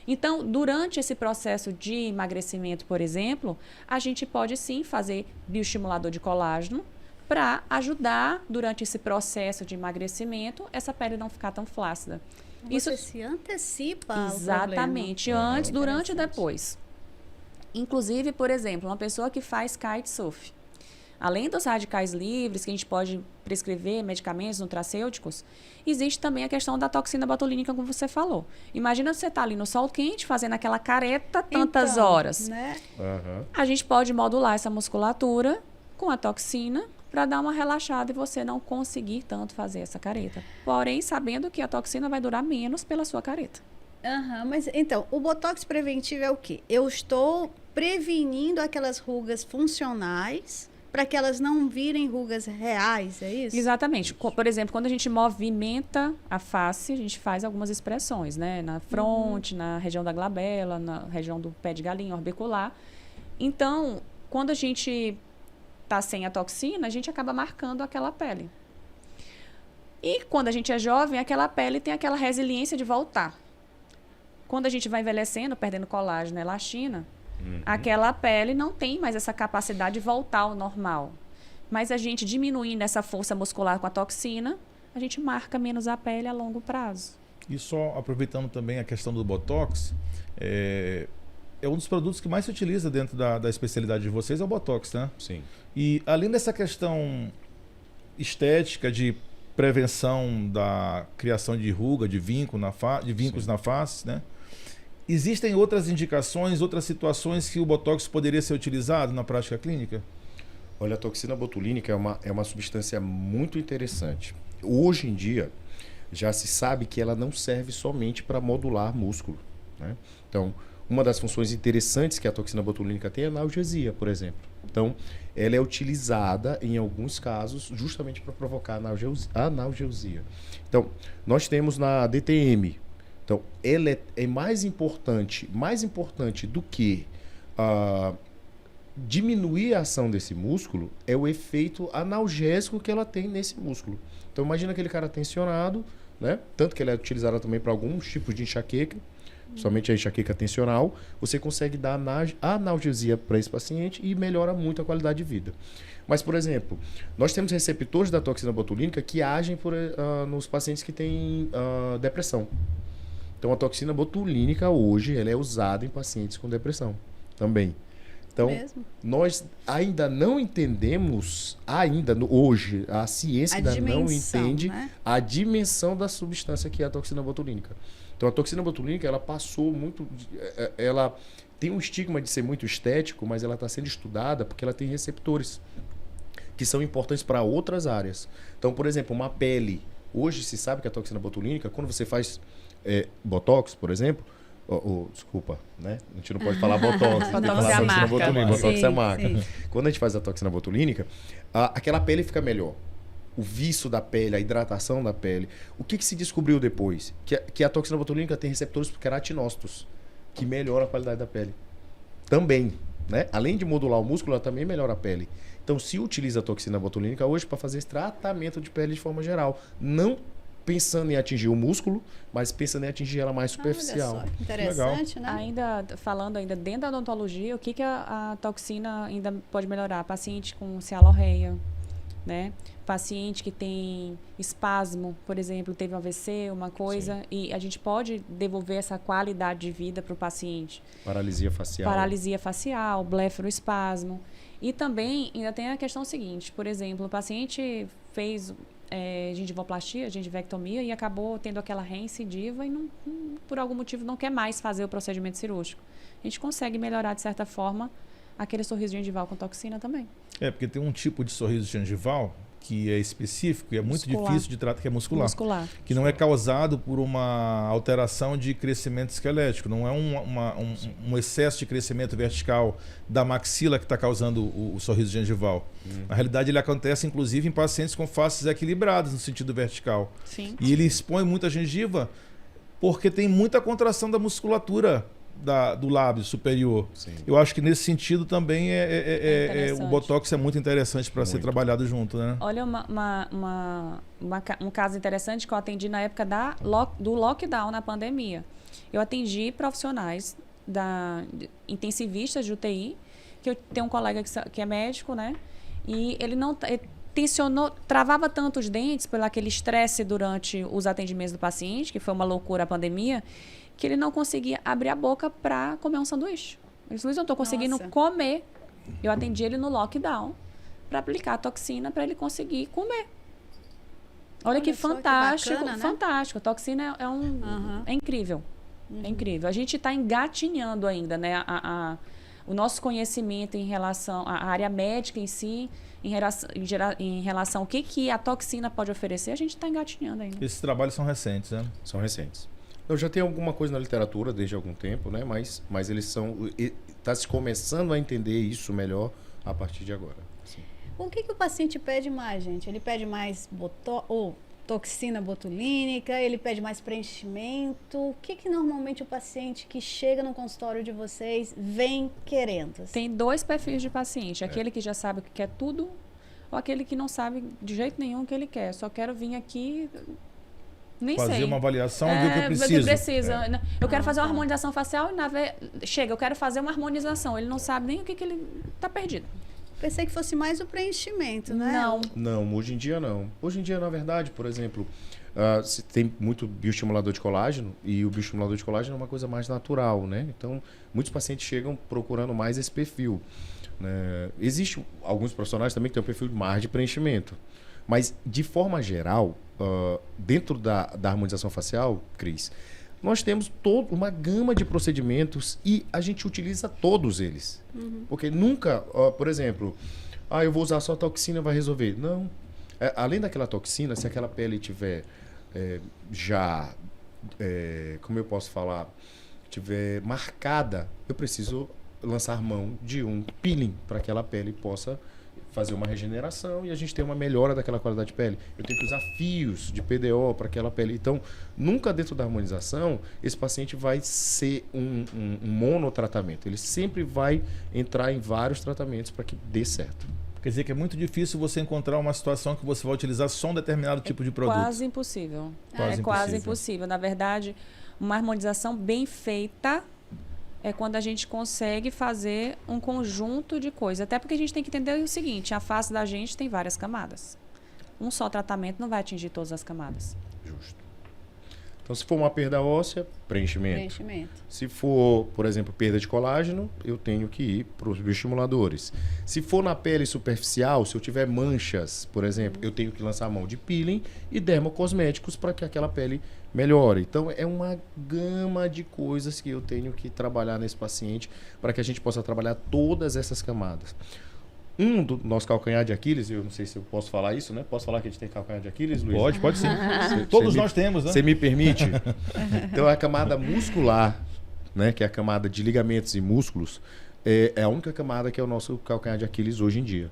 Então, durante esse processo de emagrecimento, por exemplo, a gente pode sim fazer bioestimulador de colágeno para ajudar, durante esse processo de emagrecimento, essa pele não ficar tão flácida. Você se antecipa exatamente, ao problema. antes, durante e depois. Inclusive, por exemplo, uma pessoa que faz kitesurf. Além dos radicais livres, que a gente pode prescrever medicamentos nutracêuticos, existe também a questão da toxina botulínica, como você falou. Imagina você estar ali no sol quente, fazendo aquela careta tantas horas. Né? A gente pode modular essa musculatura com a toxina para dar uma relaxada e você não conseguir tanto fazer essa careta. Porém, sabendo que a toxina vai durar menos pela sua careta. Mas então, o botox preventivo é o quê? Eu estou prevenindo aquelas rugas funcionais para que elas não virem rugas reais, é isso? Exatamente. Por exemplo, quando a gente movimenta a face, a gente faz algumas expressões, né? Na fronte, na região da glabela, na região do pé de galinha, orbicular. Então, quando a gente tá sem a toxina, a gente acaba marcando aquela pele. E quando a gente é jovem, aquela pele tem aquela resiliência de voltar. Quando a gente vai envelhecendo, perdendo colágeno e elastina, aquela pele não tem mais essa capacidade de voltar ao normal. Mas a gente diminuindo essa força muscular com a toxina, a gente marca menos a pele a longo prazo. E só aproveitando também a questão do Botox, é um dos produtos que mais se utiliza dentro da especialidade de vocês, é o Botox, né? Sim. E além dessa questão estética de prevenção da criação de ruga, de vínculos na face, né? Existem outras indicações, outras situações que o Botox poderia ser utilizado na prática clínica? Olha, a toxina botulínica é uma substância muito interessante. Hoje em dia, já se sabe que ela não serve somente para modular músculo, né? Então, uma das funções interessantes que a toxina botulínica tem é a analgesia, por exemplo. Então, ela é utilizada em alguns casos justamente para provocar analgesia. Então, nós temos na DTM. Então, ela é mais importante do que diminuir a ação desse músculo, é o efeito analgésico que ela tem nesse músculo. Então, imagina aquele cara tensionado, né? Tanto que ela é utilizada também para alguns tipos de enxaqueca, somente a enxaqueca tensional, você consegue dar analgesia para esse paciente e melhora muito a qualidade de vida. Mas, por exemplo, nós temos receptores da toxina botulínica que agem nos pacientes que têm depressão. Então, a toxina botulínica hoje ela é usada em pacientes com depressão também. Então, nós ainda não entendemos, hoje, a ciência ainda não entende, né, a dimensão da substância que é a toxina botulínica. Então, a toxina botulínica, ela passou muito... Ela tem um estigma de ser muito estético, mas ela está sendo estudada porque ela tem receptores que são importantes para outras áreas. Então, por exemplo, uma pele. Hoje se sabe que a toxina botulínica, quando você faz Botox, por exemplo... desculpa, né? A gente não pode falar Botox. Botox é a marca. Botox é a marca. Quando a gente faz a toxina botulínica, aquela pele fica melhor. O viço da pele, a hidratação da pele. O que se descobriu depois? Que a toxina botulínica tem receptores queratinócitos, que melhoram a qualidade da pele. Também, né? Além de modular o músculo, ela também melhora a pele. Então, se utiliza a toxina botulínica hoje para fazer esse tratamento de pele de forma geral. Não pensando em atingir o músculo, mas pensando em atingir ela mais superficial. Olha só, interessante, legal, né? Falando dentro da odontologia, o que a toxina ainda pode melhorar? Paciente com cialorreia, né? Paciente que tem espasmo, por exemplo, teve um AVC, uma coisa, sim, e a gente pode devolver essa qualidade de vida para o paciente. Paralisia facial, blefaroespasmo. E também ainda tem a questão seguinte, por exemplo, o paciente fez gengivoplastia, gengivectomia, e acabou tendo aquela reincidiva e por algum motivo não quer mais fazer o procedimento cirúrgico. A gente consegue melhorar, de certa forma, aquele sorriso gengival com toxina também. Porque tem um tipo de sorriso gengival que é específico e é muito difícil de tratar, que é muscular. Que não é causado por uma alteração de crescimento esquelético. Não é um excesso de crescimento vertical da maxila que está causando o sorriso gengival. Na realidade, ele acontece, inclusive, em pacientes com faces equilibradas no sentido vertical. Sim. E ele expõe muita gengiva porque tem muita contração da musculatura do lábio superior. Sim. Eu acho que nesse sentido também o Botox é muito interessante para ser trabalhado junto, né? Olha, um caso interessante que eu atendi na época do lockdown na pandemia. Eu atendi profissionais intensivistas de UTI, que eu tenho um colega que é médico, né? E ele não travava tanto os dentes pelo aquele estresse durante os atendimentos do paciente, que foi uma loucura a pandemia, que ele não conseguia abrir a boca para comer um sanduíche. Ele disse: Luiz, eu não estou conseguindo comer. Eu atendi ele no lockdown para aplicar a toxina para ele conseguir comer. Olha que fantástico, que bacana, né? Fantástico. A toxina é incrível. É incrível. A gente está engatinhando ainda, né? O nosso conhecimento em relação à área médica em si, em relação ao que a toxina pode oferecer, a gente está engatinhando ainda. Esses trabalhos são recentes, né? São recentes. Eu já tenho alguma coisa na literatura desde algum tempo, né? Mas eles são... Está se começando a entender isso melhor a partir de agora. Sim. O que o paciente pede mais, gente? Ele pede mais toxina botulínica? Ele pede mais preenchimento? O que normalmente o paciente que chega no consultório de vocês vem querendo? Tem 2 perfis de paciente. Aquele que já sabe o que quer tudo, ou aquele que não sabe de jeito nenhum o que ele quer. Só quero vir aqui... Nem fazer sei. uma avaliação e ver o que precisa. Eu quero fazer uma harmonização facial e chega, eu quero fazer uma harmonização. Ele não sabe nem o que ele está perdido. Pensei que fosse mais o preenchimento, né? Não, hoje em dia não. Hoje em dia, na verdade, por exemplo, se tem muito bioestimulador de colágeno, e o bioestimulador de colágeno é uma coisa mais natural, né? Então, muitos pacientes chegam procurando mais esse perfil. Existem alguns profissionais também que têm um perfil mais de preenchimento. Mas, de forma geral, dentro da harmonização facial, Cris, nós temos uma gama de procedimentos e a gente utiliza todos eles. Porque nunca, por exemplo, eu vou usar só toxina, vai resolver. Não. Além daquela toxina, se aquela pele tiver como eu posso falar, tiver marcada, eu preciso lançar mão de um peeling para que aquela pele possa fazer uma regeneração e a gente tem uma melhora daquela qualidade de pele. Eu tenho que usar fios de PDO para aquela pele. Então, nunca dentro da harmonização, esse paciente vai ser um monotratamento. Ele sempre vai entrar em vários tratamentos para que dê certo. Quer dizer que é muito difícil você encontrar uma situação que você vai utilizar só um determinado tipo de produto. Quase impossível. Quase impossível. Na verdade, uma harmonização bem feita é quando a gente consegue fazer um conjunto de coisas. Até porque a gente tem que entender o seguinte: a face da gente tem várias camadas. Um só tratamento não vai atingir todas as camadas. Justo. Então, se for uma perda óssea, preenchimento. Se for, por exemplo, perda de colágeno, eu tenho que ir para os bioestimuladores. Se for na pele superficial, se eu tiver manchas, por exemplo, eu tenho que lançar a mão de peeling e dermocosméticos para que aquela pele melhore. Então, é uma gama de coisas que eu tenho que trabalhar nesse paciente para que a gente possa trabalhar todas essas camadas. Do nosso calcanhar de Aquiles, eu não sei se eu posso falar isso, né? Posso falar que a gente tem calcanhar de Aquiles, Luiz? Pode sim. Todos nós temos, né? Você me permite? Então, a camada muscular, né? Que é a camada de ligamentos e músculos, é a única camada que é o nosso calcanhar de Aquiles hoje em dia.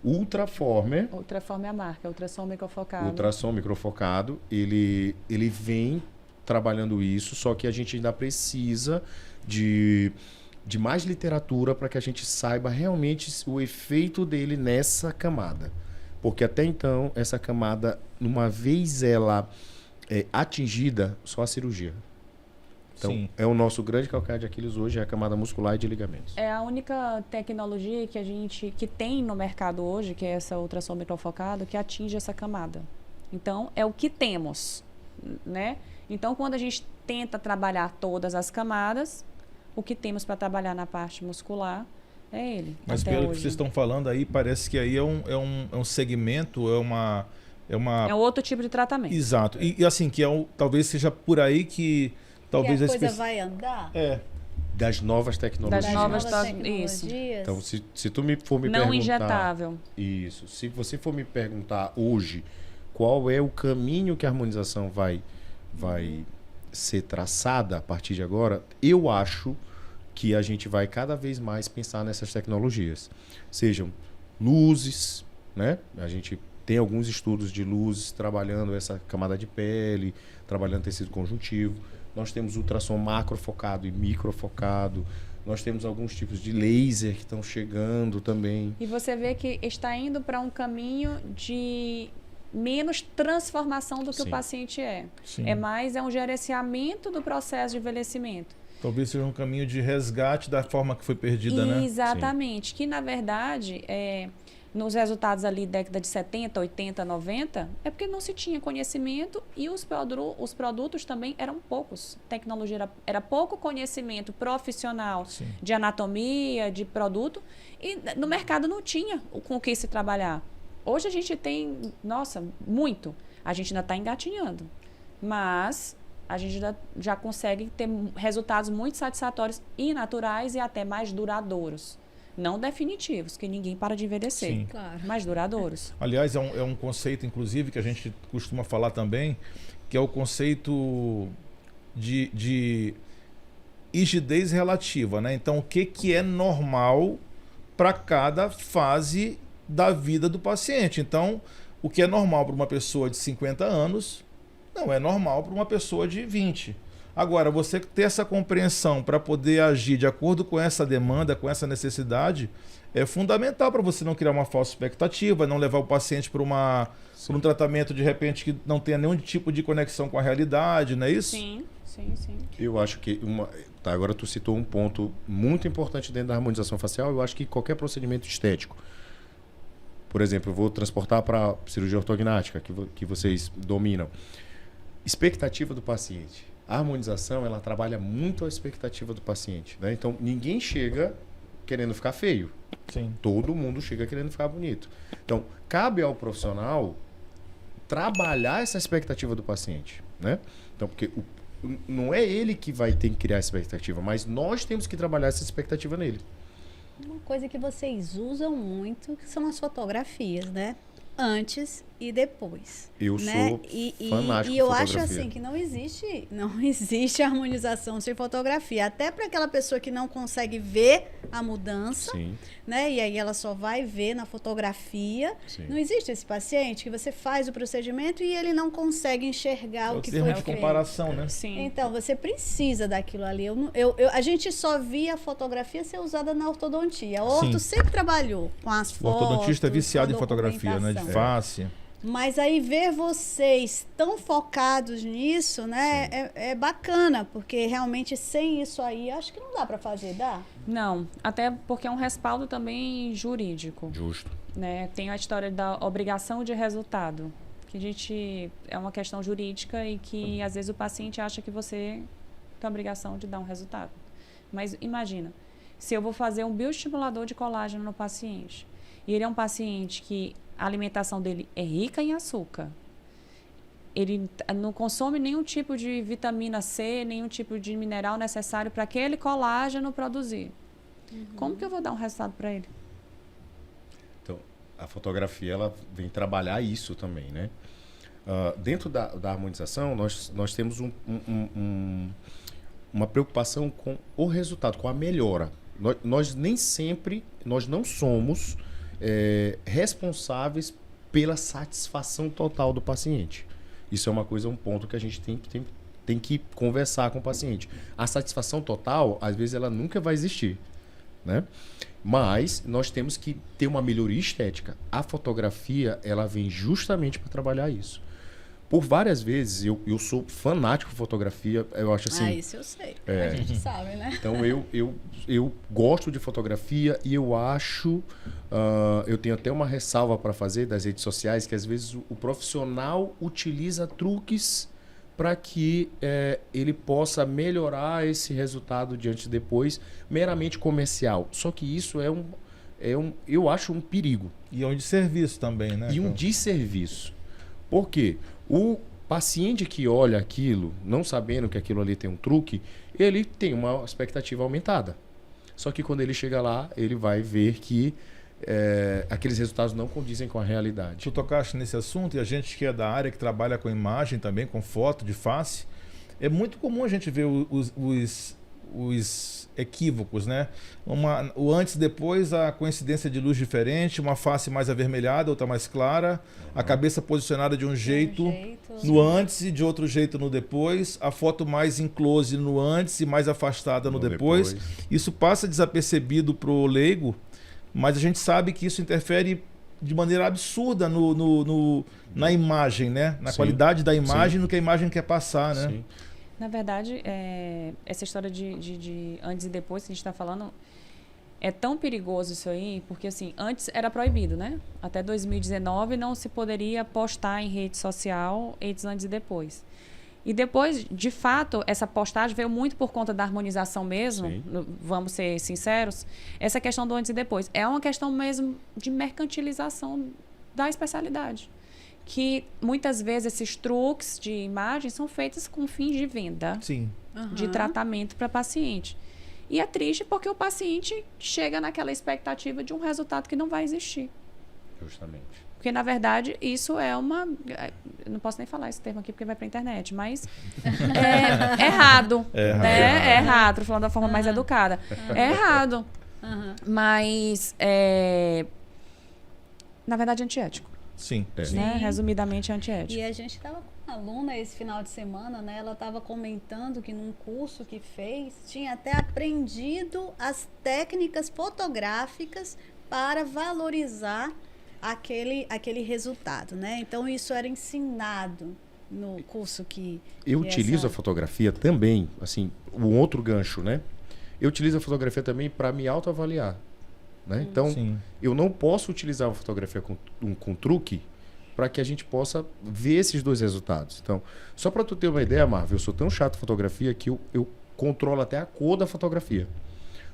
Ultraformer... Ultraformer é a marca, ultrassom microfocado. Ultrassom microfocado, ele vem trabalhando isso, só que a gente ainda precisa de mais literatura para que a gente saiba realmente o efeito dele nessa camada. Porque até então, essa camada, uma vez ela atingida, só a cirurgia. Então, sim, é o nosso grande calcanhar de Aquiles hoje, é a camada muscular e de ligamentos. É a única tecnologia que tem no mercado hoje, que é essa ultrassom microfocado, que atinge essa camada. Então, é o que temos, né? Então, quando a gente tenta trabalhar todas as camadas, o que temos para trabalhar na parte muscular é ele. Mas pelo que vocês estão falando aí, parece que aí é um segmento, é É uma... É outro tipo de tratamento. Exato. E assim, que talvez seja por aí que talvez e a coisa vai andar? Das novas tecnologias. Das novas tecnologias. Isso. Então, se tu me for me Não perguntar... injetável. Isso. Se você for me perguntar hoje qual é o caminho que a harmonização vai ser traçada a partir de agora, eu acho que a gente vai cada vez mais pensar nessas tecnologias. Sejam luzes, né? A gente tem alguns estudos de luzes trabalhando essa camada de pele, trabalhando tecido conjuntivo. Nós temos ultrassom macrofocado e microfocado. Nós temos alguns tipos de laser que estão chegando também. E você vê que está indo para um caminho de menos transformação do que o paciente é. Sim. É um gerenciamento do processo de envelhecimento. Talvez seja um caminho de resgate da forma que foi perdida, né? Exatamente. Sim. Que, na verdade, nos resultados ali década de 70, 80, 90, é porque não se tinha conhecimento e os produtos também eram poucos. A tecnologia era pouco conhecimento profissional de anatomia, de produto, e no mercado não tinha com o que se trabalhar. Hoje a gente tem, muito. A gente ainda está engatinhando, mas a gente já consegue ter resultados muito satisfatórios e naturais e até mais duradouros. Não definitivos, que ninguém para de envelhecer. Sim. Claro. Mas duradouros. Aliás, é um conceito, inclusive, que a gente costuma falar também, que é o conceito de rigidez relativa, né? Então, o que é normal para cada fase da vida do paciente. Então, o que é normal para uma pessoa de 50 anos, não é normal para uma pessoa de 20. Agora, você ter essa compreensão para poder agir de acordo com essa demanda, com essa necessidade, é fundamental para você não criar uma falsa expectativa, não levar o paciente para um tratamento, de repente, que não tenha nenhum tipo de conexão com a realidade, não é isso? Sim. Eu acho que agora tu citou um ponto muito importante dentro da harmonização facial. Eu acho que qualquer procedimento estético, por exemplo, eu vou transportar para cirurgia ortognática, que vocês dominam. Expectativa do paciente. A harmonização, ela trabalha muito a expectativa do paciente, né? Então, ninguém chega querendo ficar feio. Sim. Todo mundo chega querendo ficar bonito. Então, cabe ao profissional trabalhar essa expectativa do paciente, né? Então, porque não é ele que vai ter que criar essa expectativa, mas nós temos que trabalhar essa expectativa nele. Uma coisa que vocês usam muito são as fotografias, né? Antes e depois. Eu sou fanático e eu por acho fotografia. assim que não existe harmonização sem fotografia. Até para aquela pessoa que não consegue ver a mudança, Sim. né? E aí ela só vai ver na fotografia. Sim. Não existe esse paciente que você faz o procedimento e ele não consegue enxergar o que foi termo feito. de comparação, né? Sim. Então, você precisa daquilo ali. A gente só via a fotografia ser usada na ortodontia. A orto sempre trabalhou com as O fotos. ortodontista é viciado com a em fotografia, né? De documentação. face. Mas aí ver vocês tão focados nisso, né? É bacana, porque realmente sem isso aí, acho que não dá para fazer, dá? Não, até porque é um respaldo também jurídico. Justo. Né? Tem a história da obrigação de resultado, que é uma questão jurídica e que às vezes o paciente acha que você tem a obrigação de dar um resultado. Mas imagina, se eu vou fazer um bioestimulador de colágeno no paciente, e ele é um paciente que a alimentação dele é rica em açúcar, ele não consome nenhum tipo de vitamina C, nenhum tipo de mineral necessário para aquele colágeno produzir. Como que eu vou dar um resultado para ele? Então, a fotografia, ela vem trabalhar isso também, né? Dentro da harmonização, nós temos uma preocupação com o resultado, com a melhora. Nós nem sempre, nós não somos responsáveis pela satisfação total do paciente. Isso é uma coisa, um ponto que a gente tem que conversar com o paciente. A satisfação total, às vezes, ela nunca vai existir, né? Mas nós temos que ter uma melhoria estética. A fotografia, ela vem justamente para trabalhar isso. Por várias vezes, eu sou fanático de fotografia, eu acho assim... isso eu sei, a gente sabe, né? Então, eu gosto de fotografia e eu acho... eu tenho até uma ressalva para fazer das redes sociais, que às vezes o profissional utiliza truques para que ele possa melhorar esse resultado de antes e depois, meramente comercial. Só que isso eu acho um perigo. E é um desserviço também, né? E um desserviço. Por quê? O paciente que olha aquilo, não sabendo que aquilo ali tem um truque, ele tem uma expectativa aumentada. Só que quando ele chega lá, ele vai ver que aqueles resultados não condizem com a realidade. Tu tocaste nesse assunto, e a gente que é da área, que trabalha com imagem também, com foto de face, é muito comum a gente ver os equívocos, né? O antes e depois, a coincidência de luz diferente, uma face mais avermelhada, outra mais clara, a cabeça posicionada de um jeito no antes e de outro jeito no depois, a foto mais em close no antes e mais afastada no depois. Isso passa desapercebido pro leigo, mas a gente sabe que isso interfere de maneira absurda na imagem, né? Na qualidade da imagem, no que a imagem quer passar, né? Sim. Na verdade, essa história de antes e depois que a gente está falando, é tão perigoso isso aí, porque assim, antes era proibido, né? Até 2019 não se poderia postar em rede social antes e depois. E depois, de fato, essa postagem veio muito por conta da harmonização mesmo, vamos ser sinceros, essa questão do antes e depois. É uma questão mesmo de mercantilização da especialidade. Que muitas vezes esses truques de imagem são feitos com fins de venda, Sim. de tratamento para paciente. E é triste porque o paciente chega naquela expectativa de um resultado que não vai existir. Justamente. Porque, na verdade, isso é uma... Eu não posso nem falar esse termo aqui porque vai para a internet, mas é errado. É errado, tô falando da forma mais educada. É errado. Mas, na verdade, é antiético. Sim. Né? Resumidamente, é antiético. E a gente estava com uma aluna esse final de semana, né? Ela estava comentando que num curso que fez, tinha até aprendido as técnicas fotográficas para valorizar aquele resultado, né? Então, isso era ensinado no curso que... Eu utilizo a fotografia também, assim, um outro gancho, né? Eu utilizo a fotografia também para me autoavaliar, né? Então, eu não posso utilizar a fotografia com truque para que a gente possa ver esses dois resultados. Então, só para tu ter uma ideia, Marvel, eu sou tão chato em fotografia que eu controlo até a cor da fotografia.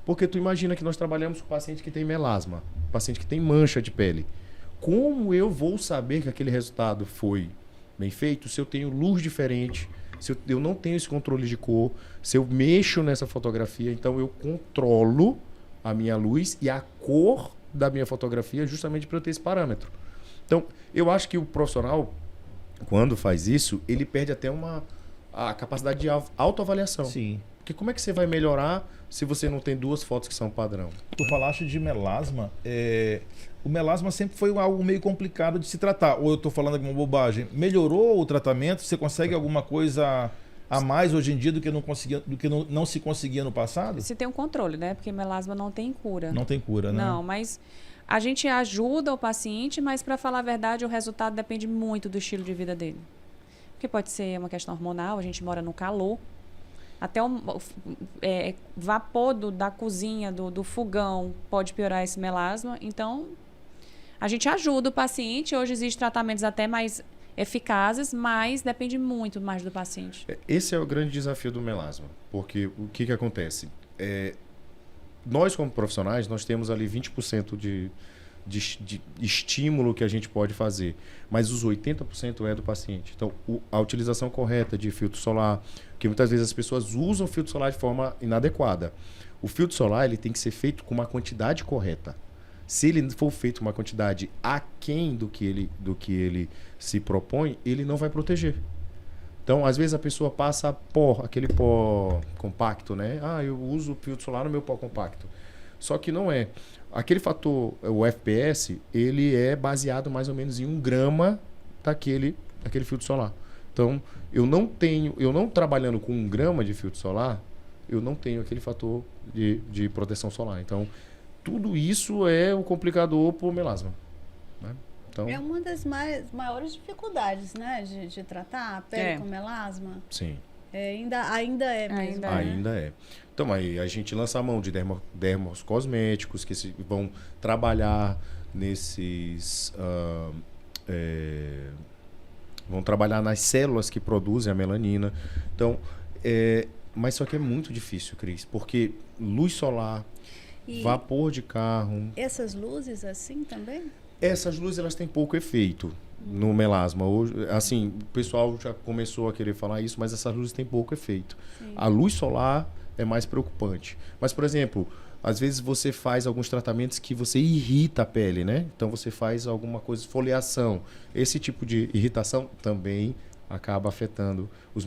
Porque tu imagina que nós trabalhamos com paciente que tem melasma, paciente que tem mancha de pele. Como eu vou saber que aquele resultado foi bem feito se eu tenho luz diferente, se eu não tenho esse controle de cor, se eu mexo nessa fotografia, então eu controlo a minha luz e a cor da minha fotografia justamente para eu ter esse parâmetro. Então, eu acho que o profissional, quando faz isso, ele perde até a capacidade de autoavaliação. Sim. Porque como é que você vai melhorar se você não tem duas fotos que são padrão? Tu falaste de melasma. O melasma sempre foi algo meio complicado de se tratar. Ou eu estou falando alguma bobagem? Melhorou o tratamento? Você consegue alguma coisa a mais hoje em dia do que não se conseguia no passado? Você tem um controle, né? Porque melasma não tem cura. Não tem cura, né? Não, mas a gente ajuda o paciente, mas para falar a verdade, o resultado depende muito do estilo de vida dele. Porque pode ser uma questão hormonal, a gente mora no calor. Até o vapor da cozinha, do fogão, pode piorar esse melasma. Então, a gente ajuda o paciente. Hoje existem tratamentos até mais eficazes, mas depende muito mais do paciente. Esse é o grande desafio do melasma. Porque o que acontece? Nós, como profissionais, nós temos ali 20% de estímulo que a gente pode fazer, mas os 80% é do paciente. Então, a utilização correta de filtro solar, porque muitas vezes as pessoas usam o filtro solar de forma inadequada. O filtro solar ele tem que ser feito com uma quantidade correta. Se ele for feito uma quantidade aquém do que ele se propõe, ele não vai proteger. Então, às vezes a pessoa passa aquele pó compacto, né? Eu uso o filtro solar no meu pó compacto. Só que não é. Aquele fator, o FPS, ele é baseado mais ou menos em 1 grama daquele filtro solar. Então, eu não trabalhando com 1 grama de filtro solar, eu não tenho aquele fator de proteção solar. Então, tudo isso é o complicador para o melasma, né? Então, é uma das maiores dificuldades, né, de tratar a pele com melasma. Sim. Ainda é mesmo. Ainda é. Então, aí a gente lança a mão de dermos cosméticos que vão trabalhar nesses... vão trabalhar nas células que produzem a melanina. Então, mas só que é muito difícil, Cris, porque luz solar, vapor de carro... Essas luzes assim também? Essas luzes elas têm pouco efeito. no melasma. Hoje, assim, o pessoal já começou a querer falar isso, mas essas luzes têm pouco efeito. Sim. A luz solar é mais preocupante. Mas, por exemplo, às vezes você faz alguns tratamentos que você irrita a pele, né? Então você faz alguma coisa, esfoliação. Esse tipo de irritação também acaba afetando os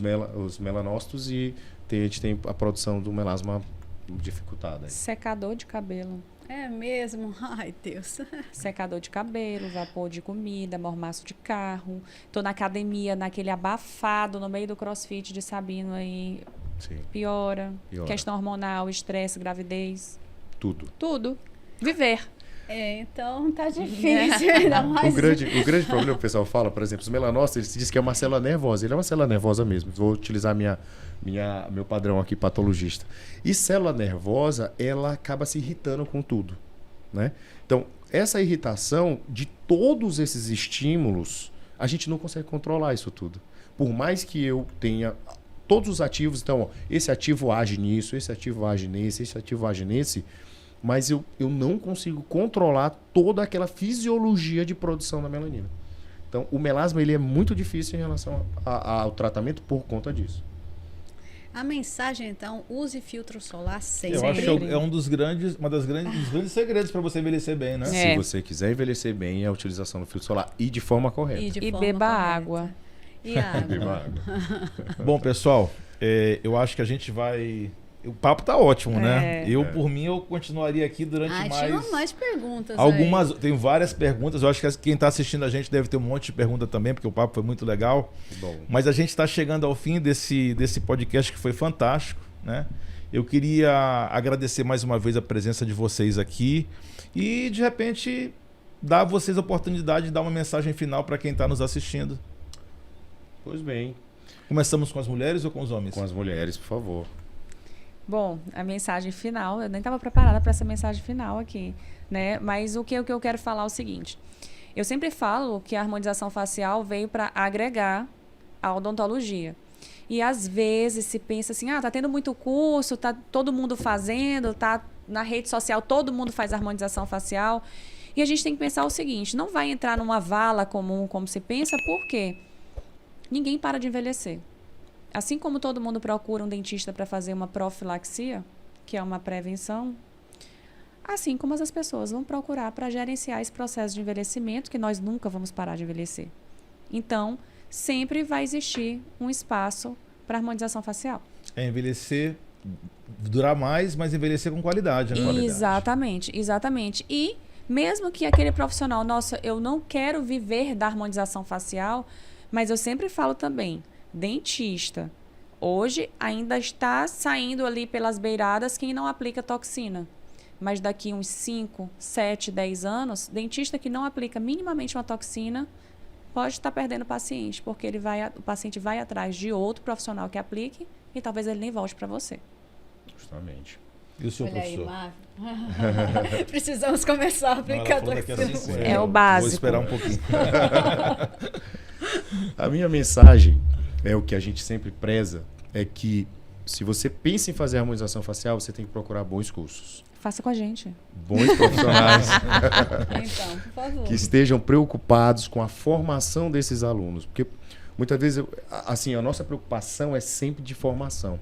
melanócitos e a gente tem a produção do melasma dificultada. Secador de cabelo. É mesmo? Ai, Deus. Secador de cabelo, vapor de comida, mormaço de carro. Tô na academia, naquele abafado, no meio do crossfit de Sabino aí. Sim. Piora. Piora. Questão hormonal, estresse, gravidez. Tudo. Tudo. Viver. Então tá difícil, ainda mais. O grande problema que o pessoal fala, por exemplo, os melanócitos, ele diz que é uma célula nervosa. Ele é uma célula nervosa mesmo. Vou utilizar meu padrão aqui patologista. E célula nervosa, ela acaba se irritando com tudo, né? Então, essa irritação de todos esses estímulos, a gente não consegue controlar isso tudo. Por mais que eu tenha todos os ativos, então, ó, esse ativo age nisso, esse ativo age nesse, esse ativo age nesse, mas eu não consigo controlar toda aquela fisiologia de produção da melanina. Então, o melasma ele é muito difícil em relação ao tratamento por conta disso. A mensagem, então, use filtro solar sempre. Eu acho que é um dos grandes segredos para você envelhecer bem, né? Se você quiser envelhecer bem, é a utilização do filtro solar e de forma correta. E beba água. E água. Beba água. Bom, pessoal, eu acho que a gente vai... O papo tá ótimo, né? Por mim, eu continuaria aqui durante tinha mais perguntas algumas. Tenho várias perguntas. Eu acho que quem está assistindo a gente deve ter um monte de pergunta também, porque o papo foi muito legal. Bom. Mas a gente está chegando ao fim desse podcast que foi fantástico, né? Eu queria agradecer mais uma vez a presença de vocês aqui e, de repente, dar a vocês a oportunidade de dar uma mensagem final para quem está nos assistindo. Pois bem. Começamos com as mulheres ou com os homens? Com as mulheres, por favor. Bom, a mensagem final, eu nem estava preparada para essa mensagem final aqui, né? Mas o que eu quero falar é o seguinte. Eu sempre falo que a harmonização facial veio para agregar a odontologia. E às vezes se pensa assim, tá tendo muito curso, tá todo mundo fazendo, tá na rede social, todo mundo faz harmonização facial. E a gente tem que pensar o seguinte, não vai entrar numa vala comum como se pensa, por quê? Ninguém para de envelhecer. Assim como todo mundo procura um dentista para fazer uma profilaxia, que é uma prevenção, assim como as pessoas vão procurar para gerenciar esse processo de envelhecimento, que nós nunca vamos parar de envelhecer. Então, sempre vai existir um espaço para harmonização facial. Envelhecer, durar mais, mas envelhecer com qualidade, né? Exatamente. E mesmo que aquele profissional, nossa, eu não quero viver da harmonização facial, mas eu sempre falo também, dentista, hoje ainda está saindo ali pelas beiradas quem não aplica toxina. Mas daqui uns 5, 7, 10 anos, dentista que não aplica minimamente uma toxina pode estar perdendo o paciente, porque o paciente vai atrás de outro profissional que aplique e talvez ele nem volte para você. Justamente. E o seu professor? Aí, Precisamos começar a aplicar toxina. É o básico. Vou esperar um pouquinho. A minha mensagem é o que a gente sempre preza, é que se você pensa em fazer harmonização facial, você tem que procurar bons cursos. Faça com a gente. Bons profissionais. Então, por favor. Que estejam preocupados com a formação desses alunos. Porque muitas vezes, assim, a nossa preocupação é sempre de formação.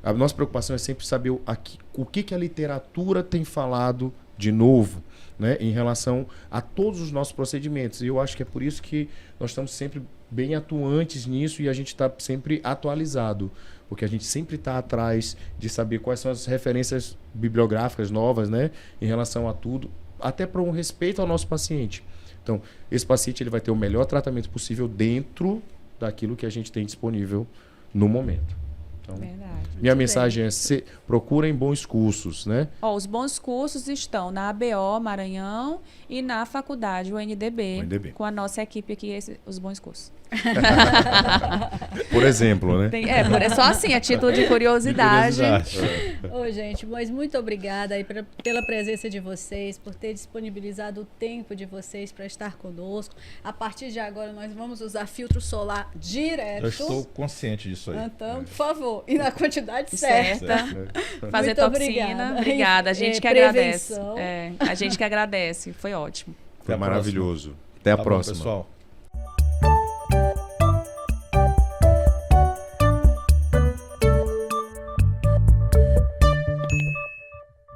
A nossa preocupação é sempre saber o que a literatura tem falado de novo, né, em relação a todos os nossos procedimentos. E eu acho que é por isso que nós estamos sempre bem atuantes nisso e a gente está sempre atualizado, porque a gente sempre está atrás de saber quais são as referências bibliográficas novas, né, em relação a tudo, até para um respeito ao nosso paciente. Então, esse paciente ele vai ter o melhor tratamento possível dentro daquilo que a gente tem disponível no momento. Então, verdade. Minha mensagem é procurem bons cursos, né? Os bons cursos estão na ABO Maranhão e na faculdade UNDB. Com a nossa equipe aqui, os bons cursos. Por exemplo, né? É só assim, a título de curiosidade. Ô, gente, mas muito obrigada aí pela presença de vocês, por ter disponibilizado o tempo de vocês para estar conosco. A partir de agora, nós vamos usar filtro solar direto. Eu estou consciente disso aí. Então, por favor, e na quantidade certa. Fazer muito toxina. Obrigada. A gente que agradece. A gente que agradece. Foi ótimo. Foi maravilhoso. Até a próxima. Bom, pessoal.